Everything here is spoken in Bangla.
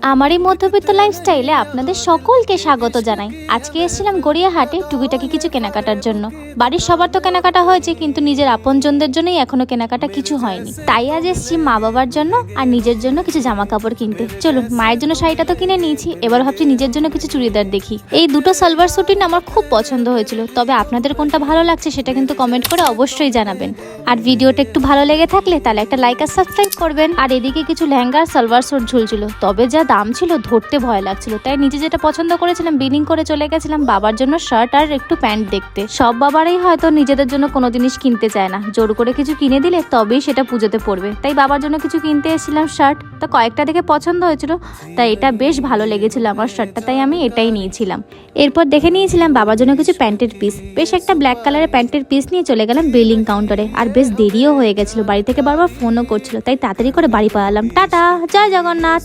আমার এই মধ্যবিত্ত লাইফস্টাইলে আপনাদের সকলকে স্বাগত জানাই। আজকে এসেছিলাম গড়িয়াহাটে টুকিটাকি কিছু কেনাকাটার জন্য। বাড়ির সবার তো কেনাকাটা হয়েছে, কিন্তু নিজের আপনজনদের জন্যই এখনো কেনাকাটা কিছু হয়নি। তাই আজ এসেছি মা বাবার জন্য আর নিজের জন্য কিছু জামা কাপড় কিনতে। চলুন, মায়ের জন্য শাড়িটা তো কিনে নিয়েছি, এবার ভাবছি নিজের জন্য কিছু চুড়িদার দেখি। এই দুটো সালোয়ার স্যুটই না আমার খুব পছন্দ হয়েছিল, তবে আপনাদের কোনটা ভালো লাগছে সেটা কিন্তু কমেন্ট করে অবশ্যই জানাবেন। আর ভিডিওটা একটু ভালো লেগে থাকলে তাহলে একটা লাইক আর সাবস্ক্রাইব করবেন। আর এদিকে কিছু লেহেঙ্গা আর সালোয়ার স্যুট ঝুলছিল, তবে যা দাম ছিল ধরতে ভয় লাগছিল, তাই নিজে যেটা পছন্দ করেছিলাম বিলিং করে চলে গেছিলাম বাবার জন্য শার্ট আর একটু প্যান্ট দেখতে। সব বাবারাই হয়তো নিজেদের জন্য কোনো জিনিস কিনতে চায় না, জোর করে কিছু কিনে দিলে তবেই সেটা পুজোতে পড়বে। তাই বাবার জন্য কিছু কিনতে এসেছিলাম শার্ট, তা কয়েকটা দেখে পছন্দ হয়েছিল, তাই এটা বেশ ভালো লেগেছিল আমার শার্টটা, তাই আমি এটাই নিয়েছিলাম। এরপর দেখে নিয়েছিলাম বাবার জন্য কিছু প্যান্টের পিস, বেশ একটা ব্ল্যাক কালারের প্যান্টের পিস নিয়ে চলে গেলাম বিলিং কাউন্টারে। আর বেশ দেরিও হয়ে গেছিল, বাড়ি থেকে বারবার ফোনও করছিল, তাই তাড়াতাড়ি করে বাড়ি পালালাম। টাটা, জয় জগন্নাথ।